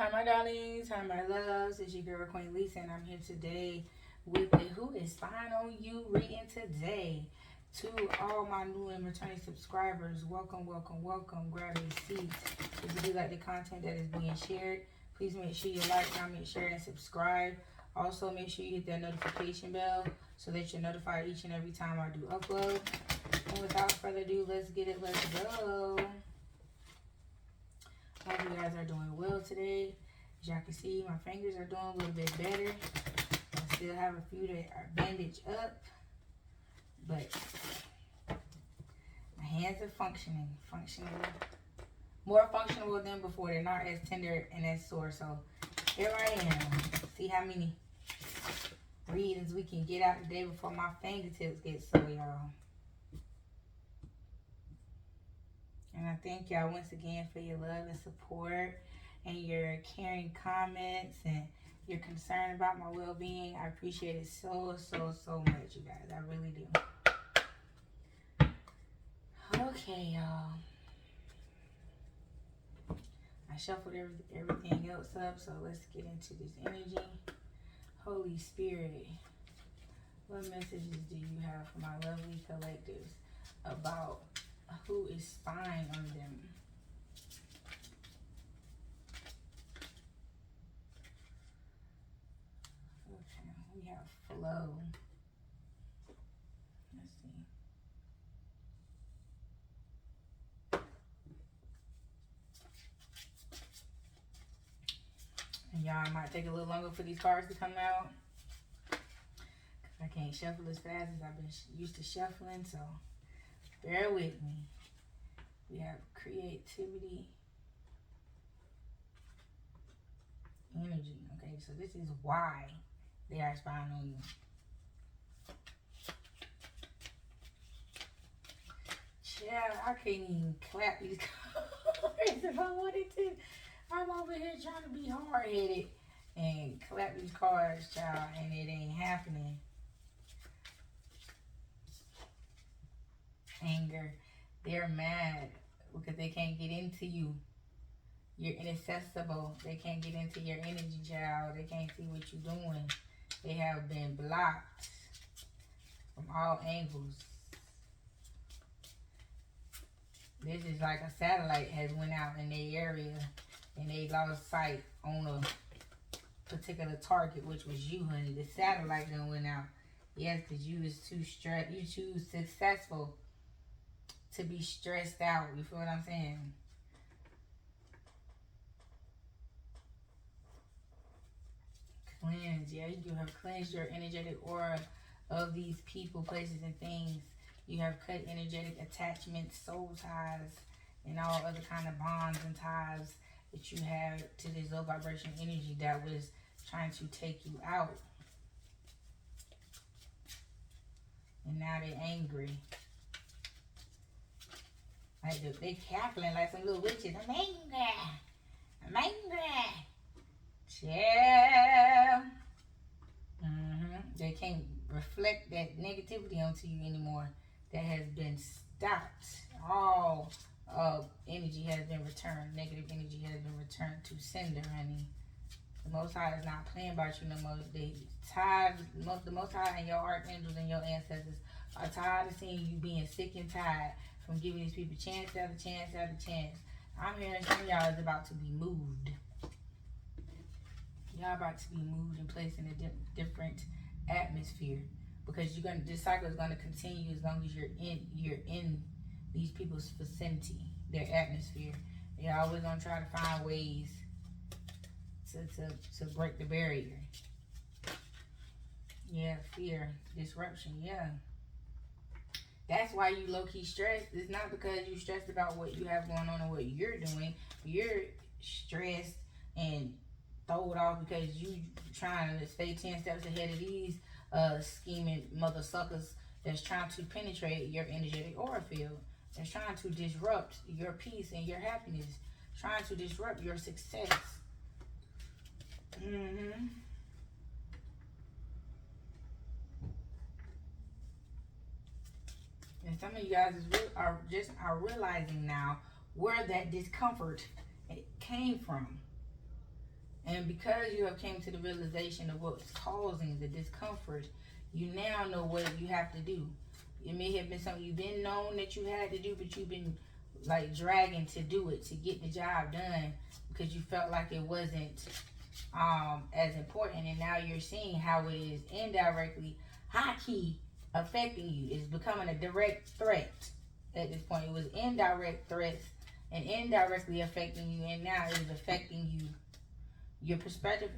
Hi my darlings, hi my loves, it's your girl Queen Lisa and I'm here today with a Who is Spying on You reading today. To all my new and returning subscribers, welcome, welcome, welcome. Grab a seat. If you do like the content that is being shared, please make sure you like, comment, share, and subscribe. Also, make sure you hit that notification bell so that you're notified each and every time I do upload. And without further ado, let's get it, let's go. Hope you guys are doing well today. As y'all can see, my fingers are doing a little bit better. I still have a few that are bandaged up, but my hands are functioning, more functional than before. They're not as tender and as sore. So here I am. See how many readings we can get out today before my fingertips get sore, y'all. And I thank y'all once again for your love and support and your caring comments and your concern about my well-being. I appreciate it so, so, so much, you guys. I really do. Okay, y'all. I shuffled everything else up, so let's get into this energy. Holy Spirit, what messages do you have for my lovely collectives about who is spying on them? Okay, we have flow. Let's see. And y'all, it might take a little longer for these cards to come out, because I can't shuffle as fast as I've been used to shuffling, so bear with me. We have creativity, energy. Okay, so this is why they are spying on you. Child, I can't even clap these cards if I wanted to. I'm over here trying to be hard-headed and clap these cards, child, and it ain't happening. Anger. They're mad because they can't get into you. You're inaccessible. They can't get into your energy, child. They can't see what you're doing. They have been blocked from all angles. This is like a satellite has went out in their area and they lost sight on a particular target, which was you, honey. The satellite done went out. Yes, because you was too stressed. You too successful to be stressed out. You feel what I'm saying? Cleanse. Yeah, you have cleansed your energetic aura of these people, places, and things. You have cut energetic attachments, soul ties, and all other kind of bonds and ties that you have to this low vibration energy that was trying to take you out. And now they're angry. Like they cackling like some little witches. I'm angry. I'm angry. Yeah. They can't reflect that negativity onto you anymore. That has been stopped. All energy has been returned. Negative energy has been returned to sender, honey. The Most High is not playing about you no more. They tired. The Most High and your archangels and your ancestors are tired of seeing you being sick and tired from giving these people chance after chance after chance. I'm hearing some of y'all is about to be moved. Y'all about to be moved and placed in a different atmosphere, because this cycle is gonna continue as long as you're in these people's vicinity, their atmosphere. They're always gonna try to find ways to break the barrier. Yeah, fear, disruption, yeah. That's why you low-key stressed. It's not because you're stressed about what you have going on and what you're doing. You're stressed and throwed off because you trying to stay 10 steps ahead of these scheming mother suckers that's trying to penetrate your energetic aura field. That's trying to disrupt your peace and your happiness. Trying to disrupt your success. And some of you guys are realizing now where that discomfort came from. And because you have came to the realization of what's causing the discomfort, you now know what you have to do. It may have been something you've been known that you had to do, but you've been like dragging to do it, to get the job done, because you felt like it wasn't as important. And now you're seeing how it is indirectly, high key, affecting you. It's becoming a direct threat at this point. It was indirect threats and indirectly affecting you, and now it is affecting you. Your perspective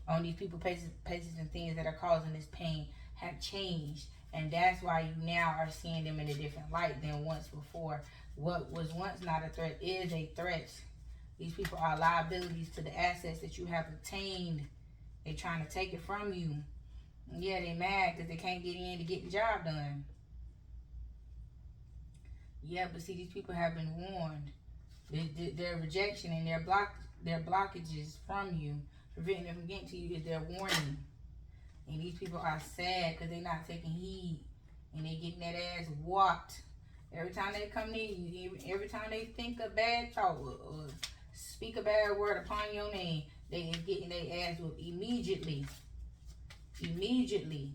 on these people, places, and things that are causing this pain have changed, and that's why you now are seeing them in a different light than once before. What was once not a threat is a threat. These people are liabilities to the assets that you have obtained. They're trying to take it from you. Yeah, they mad because they can't get in to get the job done. Yeah, but see, these people have been warned. Their rejection and their blockages from you, preventing them from getting to you, is their warning. And these people are sad because they're not taking heed, and they getting that ass whopped every time they come near you. Every time they think a bad thought or speak a bad word upon your name, they is getting their ass whooped immediately. Immediately.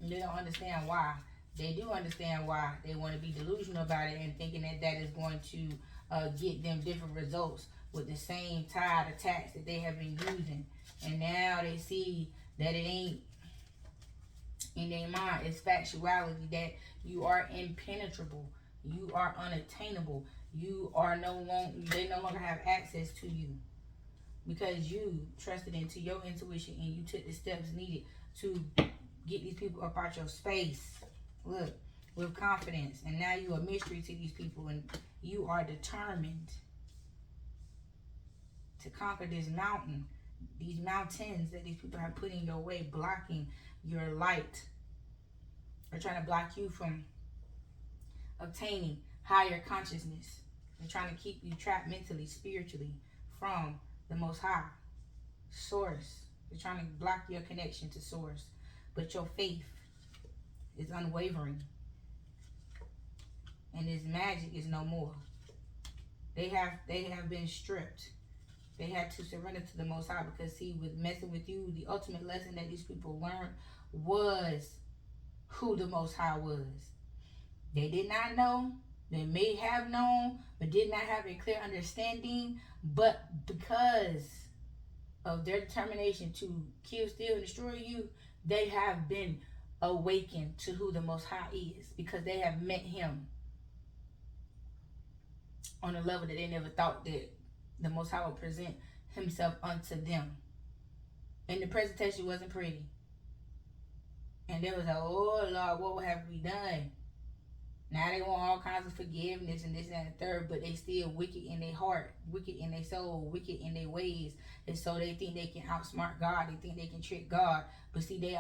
And they don't understand why. They do understand why. They want to be delusional about it and thinking that that is going to get them different results with the same tide attacks that they have been using. And now they see that it ain't in their mind. It's factuality that you are impenetrable. You are unattainable. You are they no longer have access to you, because you trusted into your intuition and you took the steps needed to get these people up out your space. Look, with confidence. And now you're a mystery to these people, and you are determined to conquer this mountain, these mountains that these people have put in your way, blocking your light. They're trying to block you from obtaining higher consciousness. They're trying to keep you trapped mentally, spiritually, from the Most High, Source. They're trying to block your connection to Source. But your faith is unwavering. And this magic is no more. They have been stripped. They had to surrender to the Most High, because see, with messing with you, the ultimate lesson that these people learned was who the Most High was. They did not know. They may have known, but did not have a clear understanding. But because of their determination to kill, steal, and destroy you, they have been awakened to who the Most High is, because they have met Him on a level that they never thought that the Most High would present Himself unto them. And the presentation wasn't pretty. And they was like, oh Lord, what have we done? Now they want all kinds of forgiveness and this and the third, but they still wicked in their heart, wicked in their soul, wicked in their ways. And so they think they can outsmart God. They think they can trick God. But see, the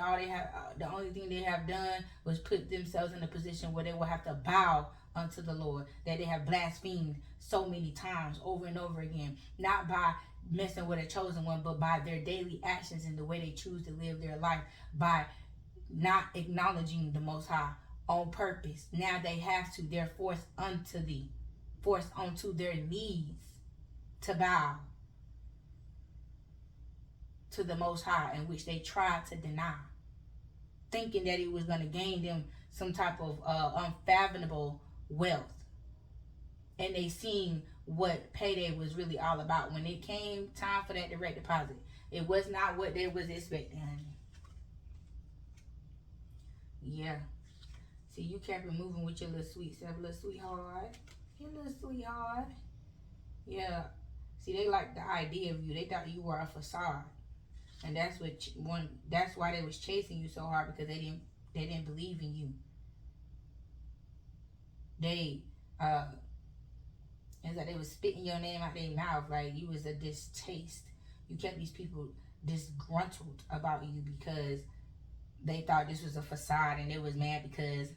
only thing they have done was put themselves in a position where they will have to bow unto the Lord, that they have blasphemed so many times over and over again, not by messing with a chosen one, but by their daily actions and the way they choose to live their life, by not acknowledging the Most High on purpose. Now they have to. They're forced onto their knees to bow to the Most High, in which they tried to deny, thinking that it was going to gain them some type of unfathomable wealth. And they seen what payday was really all about. When it came time for that direct deposit, it was not what they was expecting, honey. Yeah. See, you kept it moving with your little sweet self, little sweetheart. Your little sweetheart. Yeah. See, they liked the idea of you. They thought you were a facade. And that's why they was chasing you so hard, because they didn't believe in you. It's like they was spitting your name out their mouth like you was a distaste. You kept these people disgruntled about you because they thought this was a facade, and they was mad because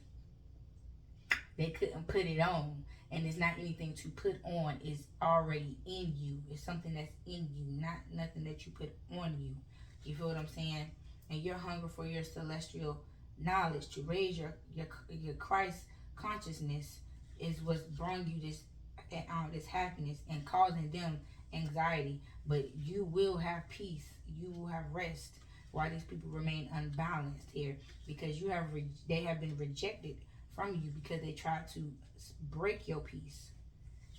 they couldn't put it on. And it's not anything to put on. It's already in you. It's something that's in you, not nothing that you put on you. You feel what I'm saying? And your hunger for your celestial knowledge, to raise your Christ consciousness, is what's brought you this this happiness and causing them anxiety. But you will have peace. You will have rest while these people remain unbalanced here, because they have been rejected from you because they tried to break your peace.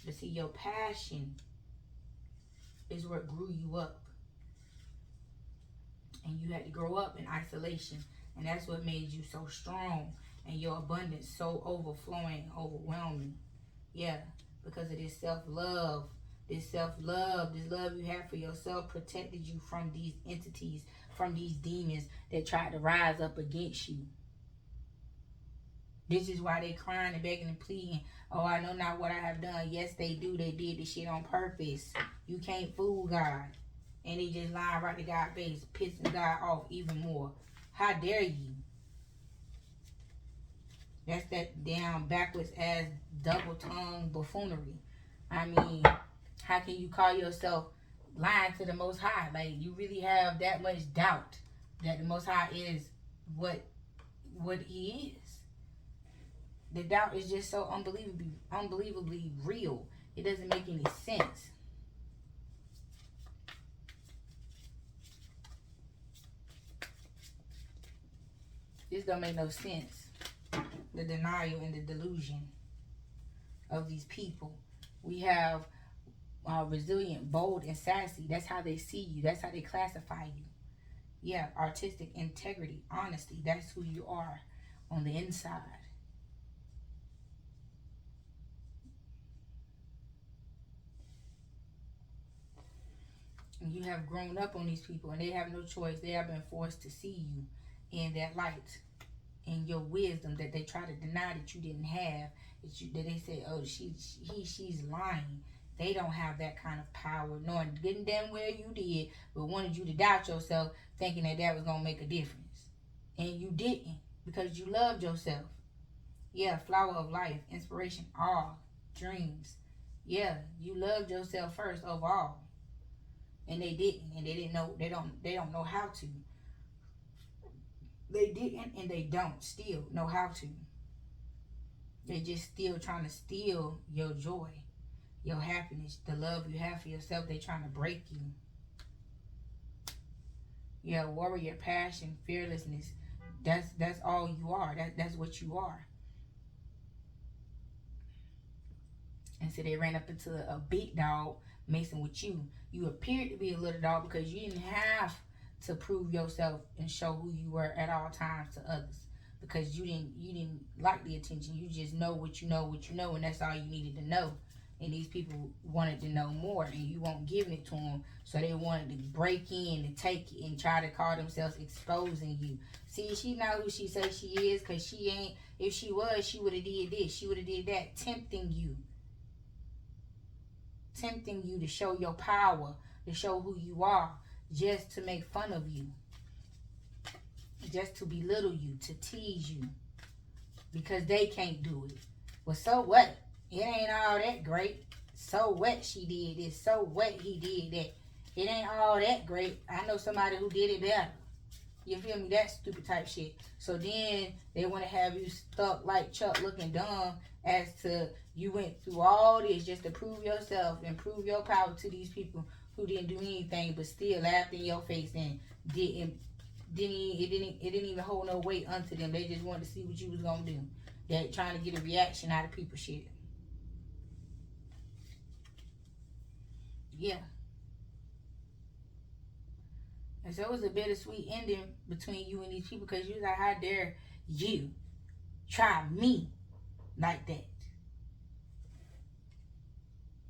But see, your passion is what grew you up. And you had to grow up in isolation. And that's what made you so strong and your abundance so overflowing, overwhelming. Yeah, because of this self-love. This self-love, this love you have for yourself protected you from these entities, from these demons that tried to rise up against you. This is why they crying and begging and pleading. Oh, I know not what I have done. Yes, they do. They did this shit on purpose. You can't fool God. And they just lying right to God's face, pissing God off even more. How dare you? That's that damn backwards ass double tongue buffoonery. I mean, how can you call yourself lying to the Most High? Like, you really have that much doubt that the Most High is what He is. The doubt is just so unbelievably real. It doesn't make any sense. This don't make no sense. The denial and the delusion of these people. We have resilient, bold, and sassy. That's how they see you. That's how they classify you. Yeah, artistic integrity, honesty. That's who you are on the inside. And you have grown up on these people, and they have no choice. They have been forced to see you in that light, in your wisdom that they try to deny that you didn't have. That they say, oh, she's lying. They don't have that kind of power, knowing good and damn well you did, but wanted you to doubt yourself, thinking that was going to make a difference. And you didn't, because you loved yourself. Yeah, flower of life, inspiration, awe, dreams. Yeah, you loved yourself first overall. And they didn't, and they didn't know, they don't know how to. They didn't, and they don't still know how to. They're just still trying to steal your joy, your happiness, the love you have for yourself. They're trying to break you. Yeah, warrior, passion, fearlessness. That's all you are. That's what you are. And so they ran up into a big dog messing with you. You appeared to be a little dog because you didn't have to prove yourself and show who you were at all times to others, because you didn't like the attention. You just know what you know, and that's all you needed to know. And these people wanted to know more, and you weren't giving it to them, so they wanted to break in and take it and try to call themselves exposing you. See, she not who she says she is, because she ain't. If she was, she would have did this, she would have did that, tempting you to show your power, to show who you are, just to make fun of you, just to belittle you, to tease you, because they can't do it. Well, so what? It ain't all that great. So what she did this, so what he did that. It ain't all that great. I know somebody who did it better. You feel me? That stupid type shit. So then they want to have you stuck like Chuck looking dumb as to you went through all this just to prove yourself and prove your power to these people who didn't do anything but still laughed in your face and it didn't even hold no weight unto them. They just wanted to see what you was gonna do. They're trying to get a reaction out of people shit. Yeah. And so it was a bittersweet ending between you and these people, because you was like, how dare you try me like that?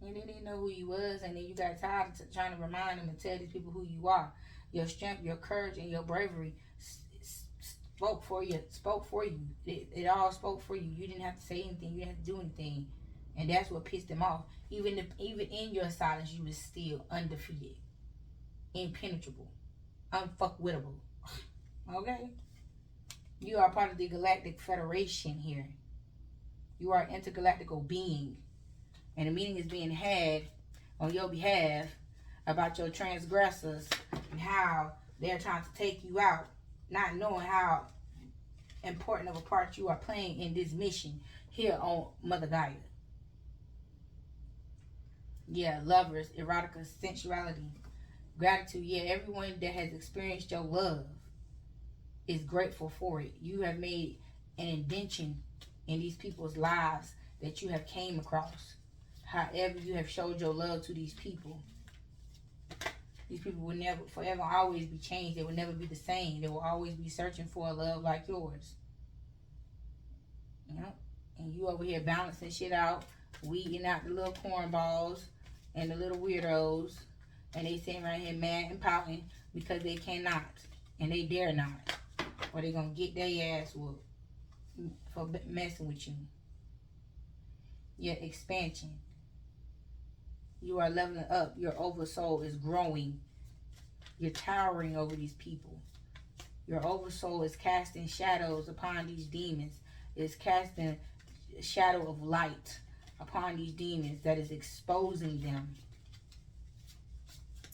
And they didn't know who you was, and then you got tired of trying to remind them and tell these people who you are. Your strength, your courage, and your bravery spoke for you. It all spoke for you. You didn't have to say anything. You didn't have to do anything. And that's what pissed them off. Even in your silence, you was still undefeated, impenetrable, unfuckwittable. Okay? You are part of the Galactic Federation here. You are an intergalactical being. And a meeting is being had on your behalf about your transgressors and how they're trying to take you out, not knowing how important of a part you are playing in this mission here on Mother Gaia. Yeah, lovers, erotica, sensuality, gratitude. Yeah, everyone that has experienced your love is grateful for it. You have made an indention in these people's lives that you have came across. However, you have showed your love to these people will never, forever, always be changed. They will never be the same. They will always be searching for a love like yours. You know? And you over here balancing shit out, weeding out the little cornballs and the little weirdos. And they sitting right here mad and pouting because they cannot. And they dare not. Or they gonna get their ass whooped for messing with you. Your expansion. You are leveling up. Your oversoul is growing. You're towering over these people. Your oversoul is casting shadows upon these demons. It's casting a shadow of light upon these demons that is exposing them.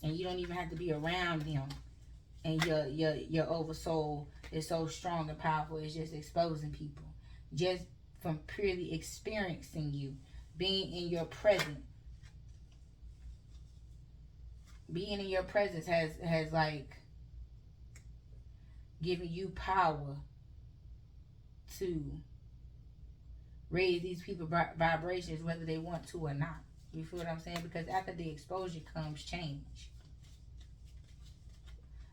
And you don't even have to be around them. And your oversoul is so strong and powerful. It's just exposing people. Just from purely experiencing you. Being in your presence. Being in your presence has like given you power to raise these people vibrations whether they want to or not. You feel what I'm saying? Because after the exposure comes change.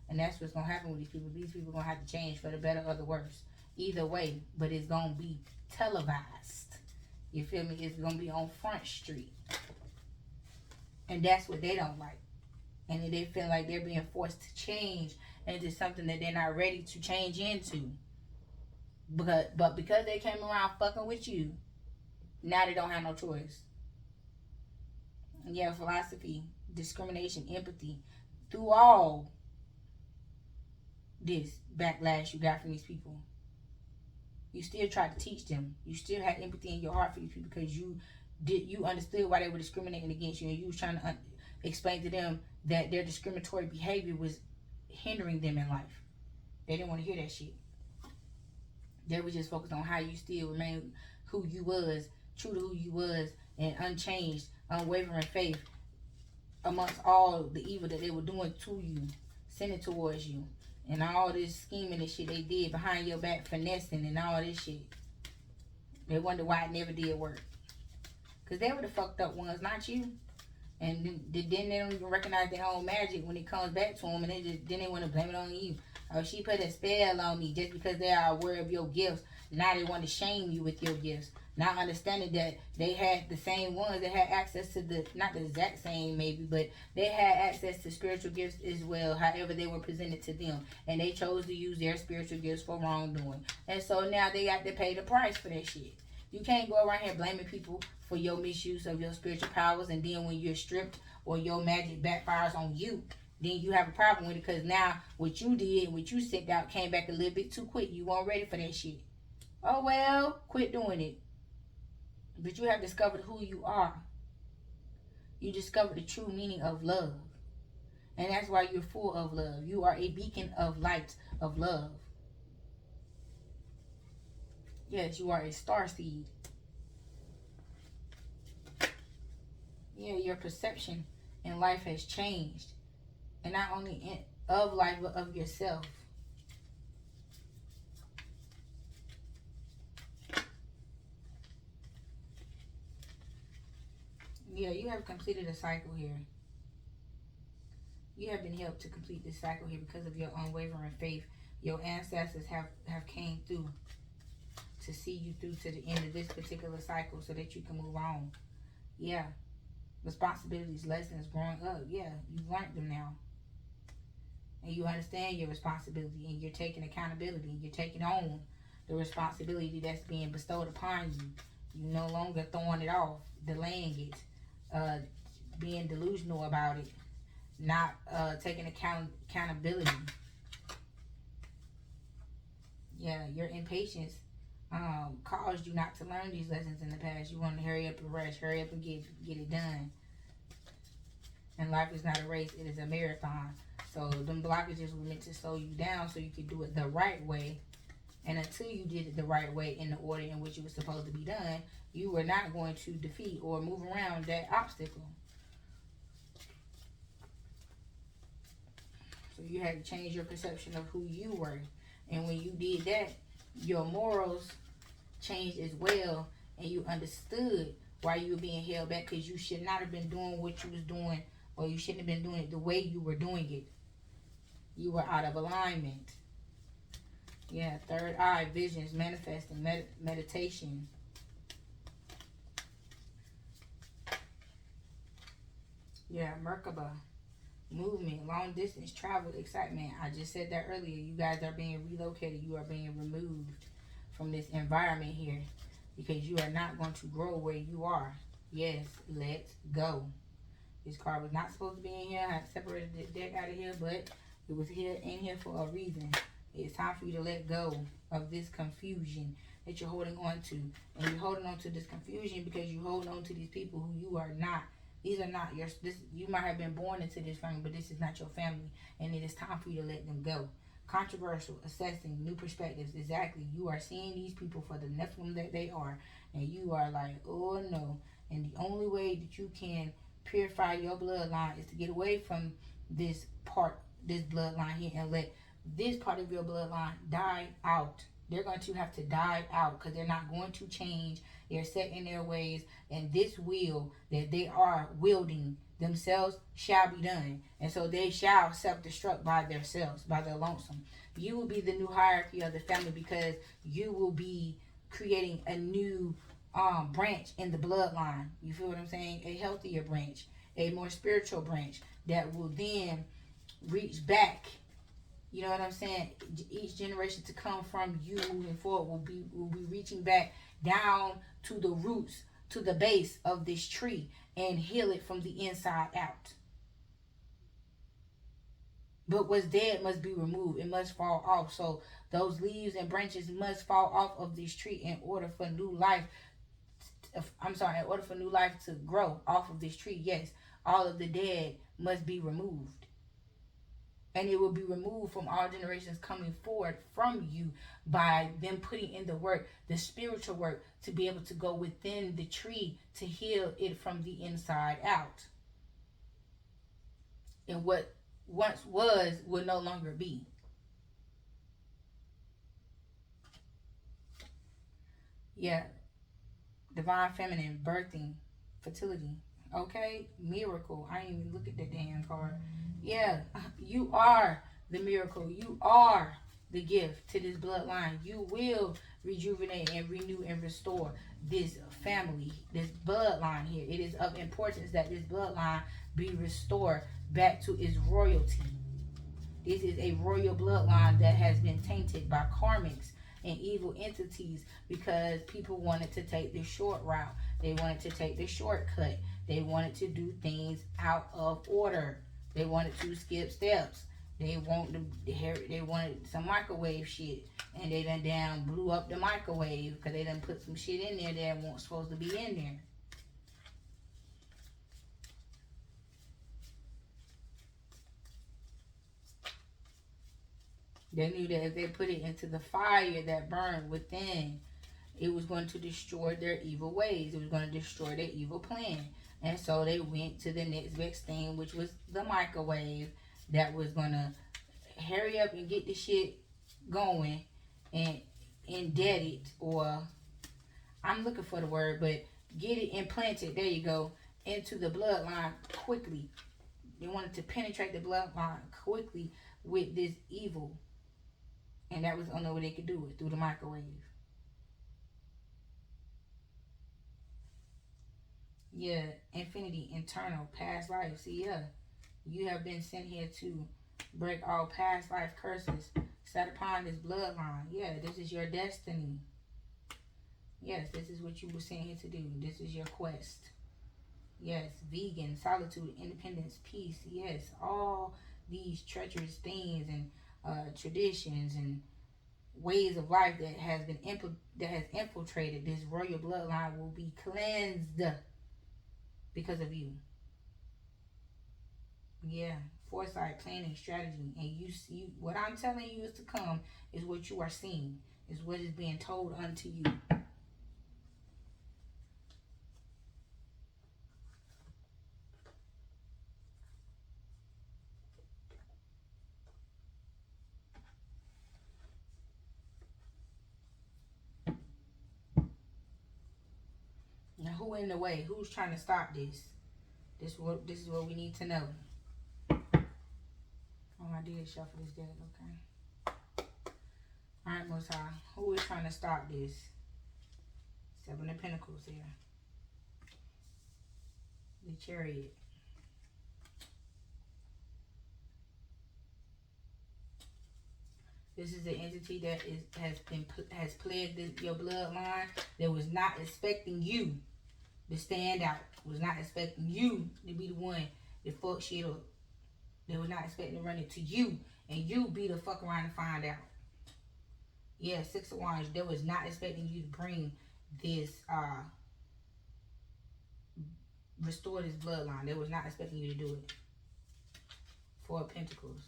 And that's what's going to happen with these people. These people are going to have to change for the better or the worse. Either way, but it's going to be televised. You feel me? It's going to be on Front Street. And that's what they don't like. And they feel like they're being forced to change into something that they're not ready to change into. But because they came around fucking with you, now they don't have no choice. Yeah, philosophy, discrimination, empathy. Through all this backlash you got from these people, you still try to teach them. You still had empathy in your heart for these people because you understood why they were discriminating against you, and you was trying to explain to them that their discriminatory behavior was hindering them in life. They didn't want to hear that shit. They were just focused on how you still remain who you was, true to who you was, and unchanged, unwavering faith amongst all the evil that they were doing to you, sending towards you, and all this scheming and shit they did behind your back, finessing and all this shit. They wonder why it never did work. Because they were the fucked up ones, not you. And then they don't even recognize their own magic when it comes back to them. And then they want to blame it on you. Oh, she put a spell on me just because they are aware of your gifts. Now they want to shame you with your gifts. Not understanding that they had the same ones that had access to not the exact same maybe, but they had access to spiritual gifts as well, however they were presented to them. And they chose to use their spiritual gifts for wrongdoing. And so now they got to pay the price for that shit. You can't go around here blaming people for your misuse of your spiritual powers, and then when you're stripped or your magic backfires on you, then you have a problem with it, because now what you did, what you sent out, came back a little bit too quick. You weren't ready for that shit. Oh well, quit doing it. But you have discovered who you are. You discovered the true meaning of love. And that's why you're full of love. You are a beacon of light, of love. Yes, you are a starseed. Yeah, your perception in life has changed. And not only of life, but of yourself. Yeah, you have completed a cycle here. You have been helped to complete this cycle here because of your unwavering faith. Your ancestors have came through to see you through to the end of this particular cycle so that you can move on. Yeah. Responsibilities, lessons, growing up. Yeah, you've learned them now. And you understand your responsibility, and you're taking accountability. You're taking on the responsibility that's being bestowed upon you. You're no longer throwing it off, delaying it, being delusional about it, not taking accountability. Yeah, your impatience caused you not to learn these lessons in the past. You want to hurry up and rush, hurry up and get it done. And life is not a race, it is a marathon. So them blockages were meant to slow you down so you could do it the right way. And until you did it the right way in the order in which it was supposed to be done, you were not going to defeat or move around that obstacle. So you had to change your perception of who you were. And when you did that, your morals changed as well, and you understood why you were being held back, because you should not have been doing what you was doing, or you shouldn't have been doing it the way you were doing it. You were out of alignment. Yeah, third eye, visions, manifesting, meditation. Yeah, Merkaba, movement, long distance travel, excitement. I just said that earlier. You guys are being relocated. You are being removed from this environment here, because you are not going to grow where you are. Yes, let go. This card was not supposed to be in here. I had separated the deck out of here, but it was here in here for a reason. It's time for you to let go of this confusion that you're holding on to. And you're holding on to this confusion because you hold on to these people who you are not. These are not your, this, you might have been born into this family, but this is not your family. And it is time for you to let them go. Controversial, assessing, new perspectives. Exactly. You are seeing these people for the Nephilim that they are. And you are like, oh no. And the only way that you can purify your bloodline is to get away from this part, this bloodline here, and let this part of your bloodline die out. They're going to have to die out, because they're not going to change. They're set in their ways, and this will that they are wielding themselves shall be done. And so they shall self-destruct by themselves, by their lonesome. You will be the new hierarchy of the family, because you will be creating a new branch in the bloodline. You feel what I'm saying? A healthier branch, a more spiritual branch that will then reach back. You know what I'm saying? Each generation to come from you moving forward will be reaching back down to the roots, to the base of this tree, and heal it from the inside out. But what's dead must be removed. It must fall off. So those leaves and branches must fall off of this tree in order for new life. In order for new life to grow off of this tree. Yes, all of the dead must be removed. And it will be removed from all generations coming forward from you by them putting in the work, the spiritual work, to be able to go within the tree to heal it from the inside out. And what once was will no longer be. Yeah. Divine feminine, birthing, fertility. Okay? Miracle. I didn't even look at that damn card. Yeah. You are the miracle. You are the gift to this bloodline. You will rejuvenate and renew and restore this family, this bloodline here. It is of importance that this bloodline be restored back to its royalty. This is a royal bloodline that has been tainted by karmics and evil entities, because people wanted to take the short route. They wanted to take the shortcut. They wanted to do things out of order. They wanted to skip steps. They wanted some microwave shit, and they done down blew up the microwave because they done put some shit in there that wasn't supposed to be in there. They knew that if they put it into the fire that burned within, it was going to destroy their evil ways. It was going to destroy their evil plan. And so they went to the next best thing, which was the microwave, that was going to hurry up and get the shit going and indent it, or I'm looking for the word, but get it implanted, there you go, into the bloodline quickly. They wanted to penetrate the bloodline quickly with this evil. And that was the only way they could do it, through the microwave. Yeah, infinity, internal, past life. See, yeah, you have been sent here to break all past life curses set upon this bloodline. Yeah, this is your destiny. Yes, this is what you were sent here to do. This is your quest. Yes, vegan, solitude, independence, peace. Yes, all these treacherous things and traditions and ways of life that has infiltrated this royal bloodline will be cleansed because of you. Yeah, foresight, planning, strategy, and you. What I'm telling you is to come is what you are seeing, is what is being told unto you. in the way? Who's trying to stop this? This is what we need to know. Oh, I did shuffle this deck. Okay. All right, Most High. Who is trying to stop this? 7 of Pentacles here. The Chariot. This is an entity that has plagued your bloodline. That was not expecting you to stand out. Was not expecting you to be the one that fuck shit up. They were not expecting to run it to you, and you be the fuck around and find out. Yeah, 6 of Wands. They was not expecting you to bring this restore this bloodline. They was not expecting you to do it. 4 of Pentacles.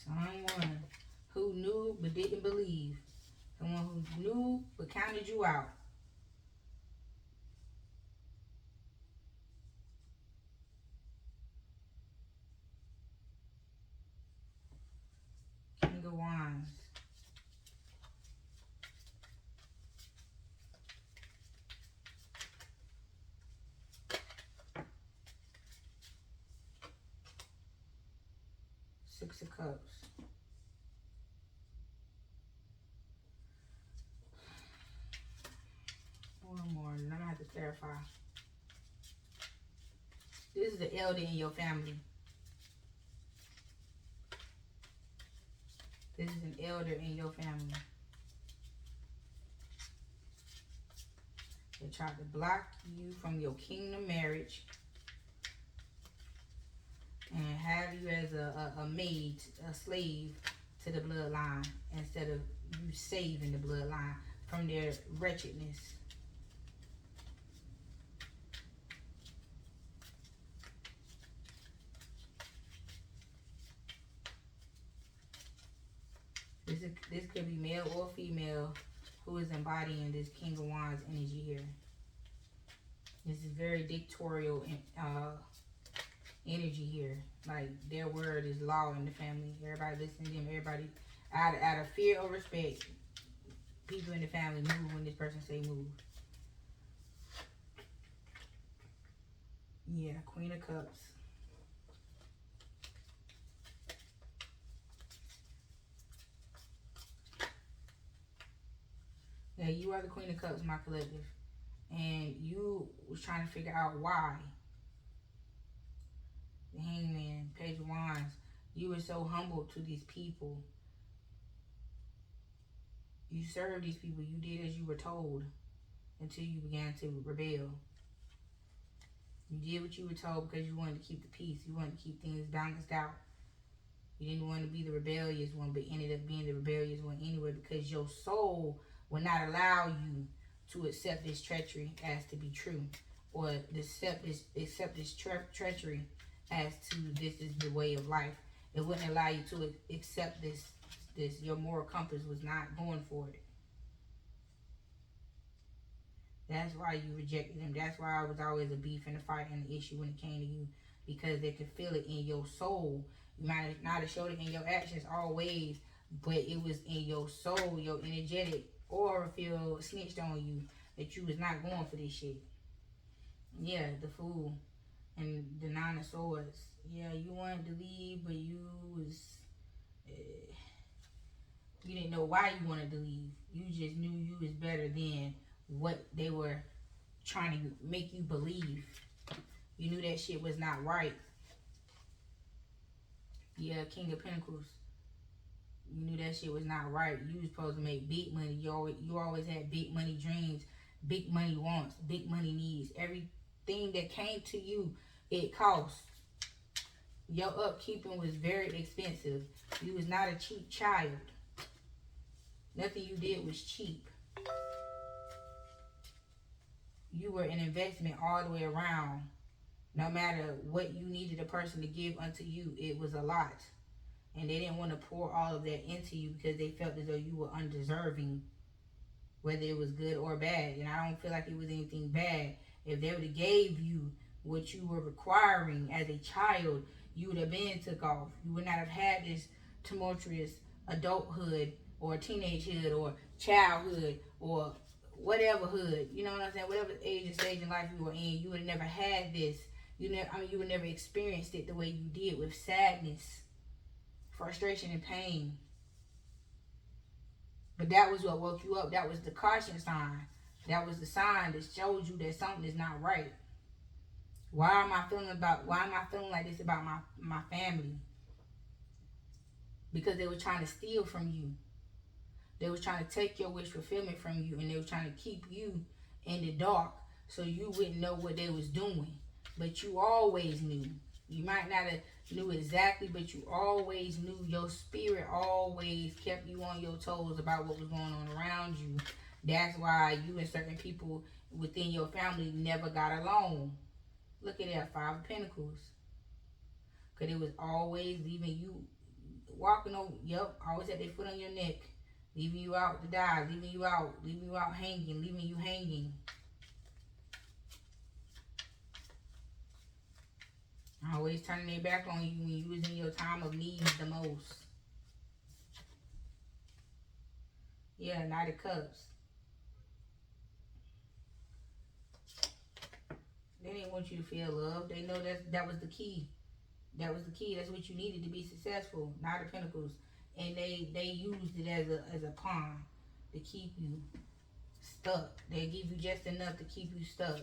Someone who knew but didn't believe. Someone who knew but counted you out. King of Wands. Six of Cups. One more, and I'm gonna have to clarify. This is the elder in your family. This is an elder in your family. They tried to block you from your kingdom marriage and have you as a maid, a slave to the bloodline, instead of you saving the bloodline from their wretchedness. This could be male or female who is embodying this King of Wands energy here. This is very dictatorial energy here. Like, their word is law in the family. Everybody listen to them. Everybody, out of fear or respect, people in the family move when this person say move. Yeah, Queen of Cups. Yeah, you are the Queen of Cups, my collective. And you was trying to figure out why. The Hangman, Page of Wands. You were so humble to these people. You served these people. You did as you were told until you began to rebel. You did what you were told because you wanted to keep the peace. You wanted to keep things balanced out. You didn't want to be the rebellious one, but ended up being the rebellious one anyway, because your soul will not allow you to accept this treachery as to be true, or accept this treachery as to this is the way of life. It wouldn't allow you to accept this. Your moral compass was not going for it. That's why you rejected him. That's why I was always a beef and a fight and an issue when it came to you, because they could feel it in your soul. You might not have showed it in your actions always, but it was in your soul, your energetic aura feel snitched on you that you was not going for this shit. Yeah, the Fool and the 9 of Swords. Yeah, you wanted to leave, but you didn't know why you wanted to leave. You just knew you was better than what they were trying to make you believe. You knew that shit was not right. Yeah, King of Pentacles. You knew that shit was not right. You was supposed to make big money. You always had big money dreams, big money wants, big money needs. Everything that came to you, it cost. Your upkeeping was very expensive. You was not a cheap child. Nothing you did was cheap. You were an investment all the way around. No matter what you needed a person to give unto you, it was a lot. And they didn't want to pour all of that into you because they felt as though you were undeserving, whether it was good or bad. And I don't feel like it was anything bad. If they would have gave you what you were requiring as a child, you would have been took off. You would not have had this tumultuous adulthood or teenagehood or childhood or whatever hood. You know what I'm saying? Whatever age and stage in life you were in, you would have never had this. You would never experienced it the way you did, with sadness, frustration, and pain. But that was what woke you up. That was the caution sign. That was the sign that showed you that something is not right. Why am I feeling like this about my family? Because they were trying to steal from you. They were trying to take your wish fulfillment from you, and they were trying to keep you in the dark so you wouldn't know what they was doing. But you always knew. You might not have knew exactly, but you always knew. Your spirit always kept you on your toes about what was going on around you. That's why you and certain people within your family never got along. Look at that, 5 of Pentacles. Because it was always leaving you walking over, always had their foot on your neck. Leaving you out to die, leaving you out hanging, leaving you hanging. Always turning their back on you when you was in your time of need the most. Yeah, Knight of Cups. They didn't want you to feel love. They know that was the key. That was the key. That's what you needed to be successful. Knight of Pentacles. And they used it as a pawn to keep you stuck. They give you just enough to keep you stuck.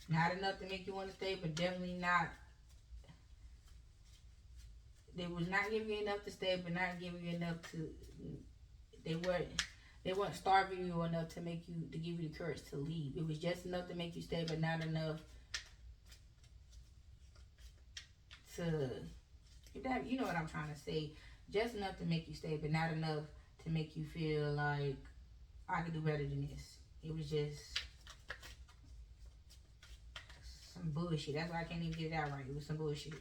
Not enough to make you want to stay, but definitely not. They was not giving you enough to stay, but not giving you enough to. They weren't starving you enough to give you the courage to leave. It was just enough to make you stay, but not enough to. You know what I'm trying to say. Just enough to make you stay, but not enough to make you feel like I could do better than this. It was just some bullshit. That's why I can't even get it out right. It was some bullshit.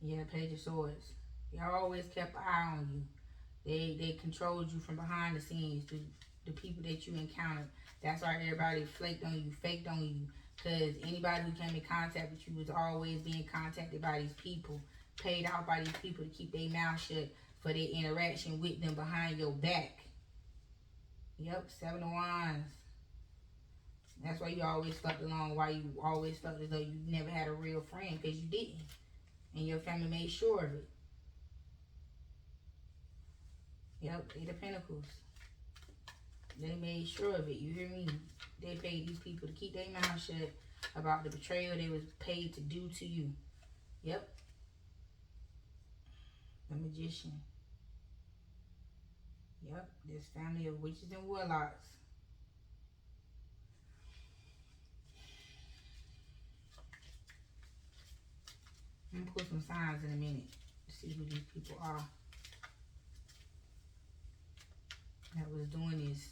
Yeah, Page of Swords. They always kept an eye on you. They controlled you from behind the scenes. The people that you encountered. That's why everybody flaked on you, faked on you. Because anybody who came in contact with you was always being contacted by these people. Paid out by these people to keep their mouth shut for their interaction with them behind your back. Yep, 7 of Wands. That's why you always felt alone. Why you always felt as though you never had a real friend. Because you didn't. And your family made sure of it. Yep, 8 of Pentacles. They made sure of it. You hear me? They paid these people to keep their mouth shut about the betrayal they was paid to do to you. Yep. The Magician. Yep. This family of witches and warlocks. I'm going to put some signs in a minute to see who these people are that was doing this.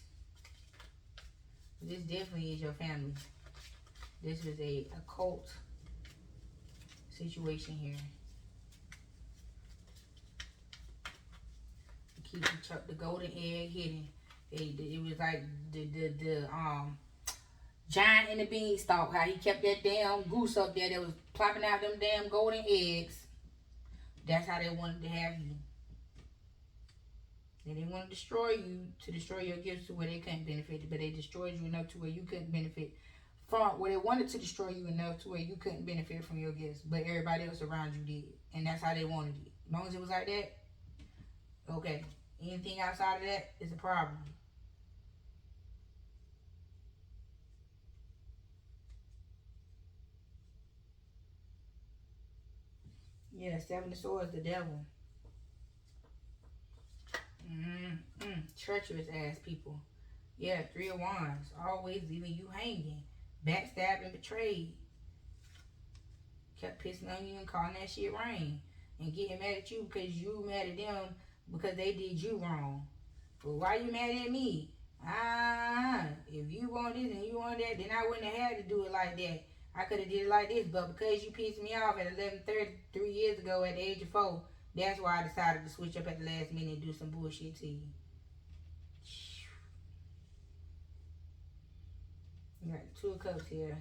This definitely is your family. This was a occult situation here. Keep the golden egg hidden. It was like the giant in the beanstalk. How he kept that damn goose up there that was plopping out them damn golden eggs. That's how they wanted to have you. They didn't want to destroy you, to destroy your gifts to where they couldn't benefit, but they destroyed you enough to where you couldn't benefit from, where they wanted to destroy you enough to where you couldn't benefit from your gifts, but everybody else around you did. And that's how they wanted it. As long as it was like that, okay. Anything outside of that is a problem. Yeah, 7 of Swords, the devil. Treacherous ass people. Yeah, 3 of Wands. Always leaving you hanging. Backstabbed and betrayed. Kept pissing on you and calling that shit rain. And getting mad at you because you mad at them because they did you wrong. But why you mad at me? If you want this and you want that, then I wouldn't have had to do it like that. I could have did it like this, but because you pissed me off at 11:30 3 years ago at the age of 4, That's why I decided to switch up at the last minute and do some bullshit to you. You got the Two of Cups here.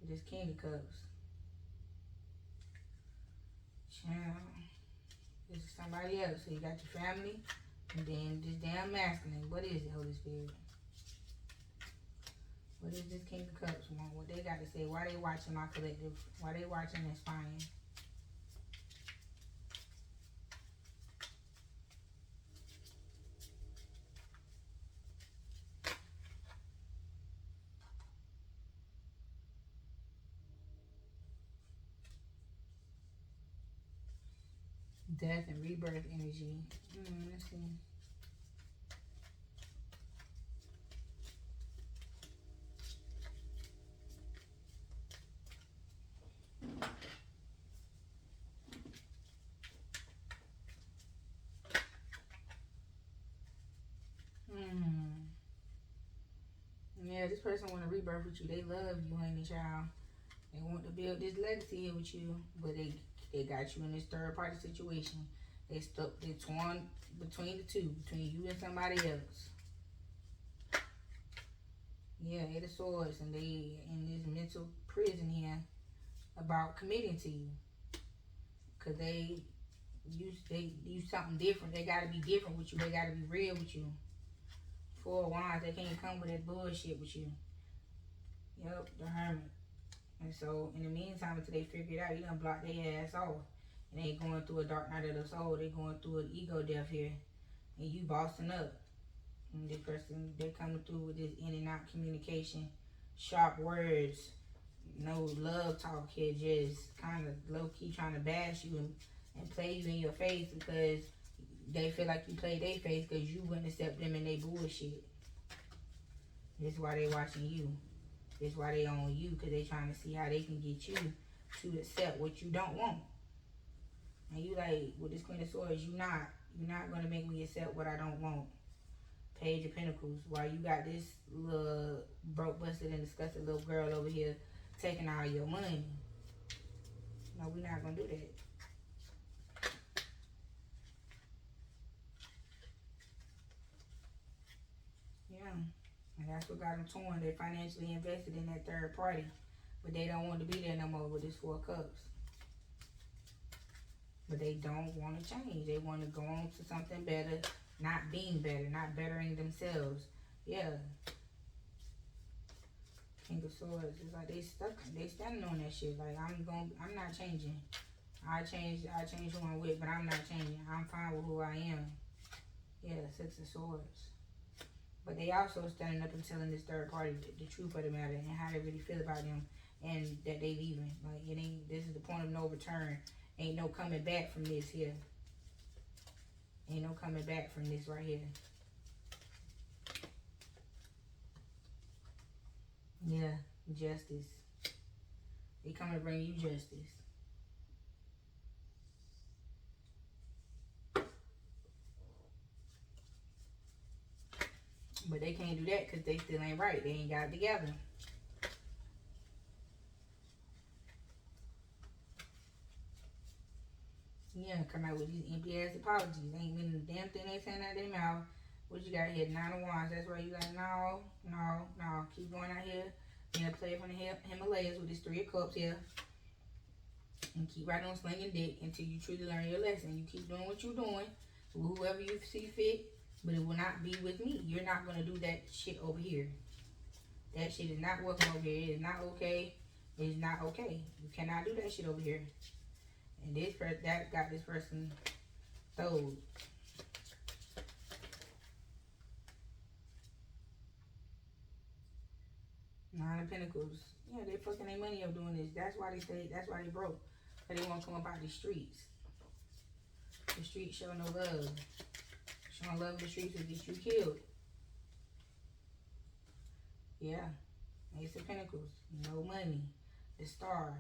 This King of Cups. Child. This is somebody else. So you got your family. And then this damn masculine. What is it, Holy Spirit? What is this King of Cups want? What they got to say? Why they watching my collective? Why they watching and spying? Death and rebirth energy. Let's see. Yeah, this person want to rebirth with you. They love you, honey child. They want to build this legacy here with you, but they got you in this third party situation. They torn between the two, between you and somebody else. Yeah, Eight of Swords, and they in this mental prison here about committing to you, cause they use something different. They gotta be different with you. They gotta be real with you. Four of Wands, they can't come with that bullshit with you. Yep, the Hermit. And so, in the meantime, until they figure it out, you done block their ass off. And they going through a dark night of the soul. They going through an ego death here. And you bossing up. And this person, they coming through with this in and out communication. Sharp words. No love talk here. Just kind of low-key trying to bash you and play you in your face because they feel like you played their face because you wouldn't accept them and they bullshit. This is why they watching you. This is why they on you, because they trying to see how they can get you to accept what you don't want. And you like, with this Queen of Swords, you're not going to make me accept what I don't want. Page of Pentacles. While you got this little broke, busted, and disgusted little girl over here taking all your money. No, we're not going to do that. Yeah. And that's what got them torn. They financially invested in that third party. But they don't want to be there no more with this Four of Cups. But they don't want to change. They want to go on to something better. Not being better. Not bettering themselves. Yeah. King of Swords. It's like they stuck. They standing on that shit. Like, I'm not changing. I change who I'm with, but I'm not changing. I'm fine with who I am. Yeah, Six of Swords. But they also standing up and telling this third party the truth of the matter and how they really feel about them and that they leaving. Like, it ain't, this is the point of no return. Ain't no coming back from this here. Ain't no coming back from this right here. Yeah, justice. They come to bring you justice. But they can't do that because they still ain't right. They ain't got it together. Yeah, come out with these empty ass apologies. Ain't meaning the damn thing they saying out their mouth. What you got here? 9 of Wands. That's right. You got no. Keep going out here. Being a player from the Himalayas with this 3 of Cups here. And keep right on slinging dick until you truly learn your lesson. You keep doing what you're doing. Whoever you see fit. But it will not be with me. You're not going to do that shit over here. That shit is not working over here. It is not okay. It is not okay. You cannot do that shit over here. And this person, that got this person throwed. Nine of Pentacles. Yeah, they fucking their money up doing this. That's why they say, that's why they broke. Because they want to come up out these streets. The streets show no love. Showing love in the streets will get you killed. Yeah. Ace of Pentacles. No money. The Star.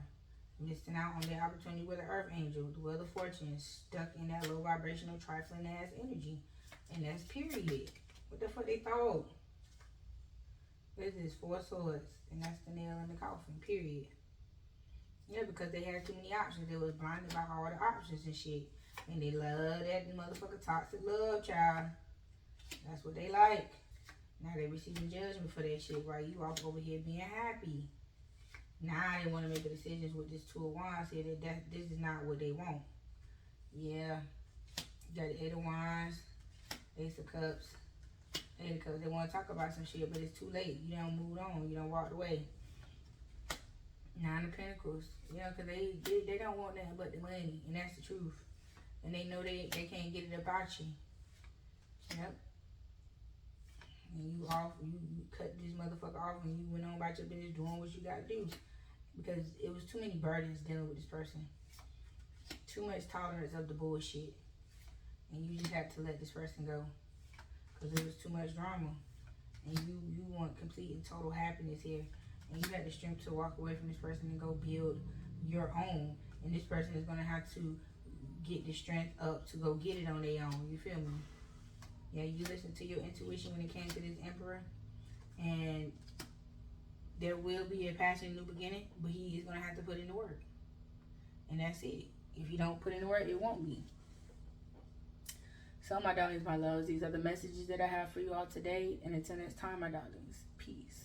Missing out on the opportunity with the Earth Angel. The Wheel of Fortune. Stuck in that low vibrational trifling ass energy. And that's period. What the fuck they thought? This is 4 swords. And that's the nail in the coffin. Period. Yeah, because they had too many options. They was blinded by all the options and shit. And they love that motherfucker toxic love, child. That's what they like. Now they receiving judgment for that shit while you off over here being happy. Now they want to make the decisions with this Two of Wands here that this is not what they want. Yeah. You got the Eight of Wands, Ace of Cups, Eight of Cups. They want to talk about some shit, but it's too late. You don't move on. You don't walk away. Nine of Pentacles. Yeah, because they don't want nothing but the money. And that's the truth. And they know they can't get it about you. Yep. And you cut this motherfucker off and you went on about your business doing what you got to do. Because it was too many burdens dealing with this person. Too much tolerance of the bullshit. And you just have to let this person go. Because it was too much drama. And you want complete and total happiness here. And you had the strength to walk away from this person and go build your own. And this person is going to have to get the strength up to go get it on their own. You feel me? Yeah, you listen to your intuition when it came to this Emperor. And there will be a passionate new beginning, but he is going to have to put in the work. And that's it. If you don't put in the work, it won't be. So, my darlings, my loves, these are the messages that I have for you all today. And until next time, my darlings, peace.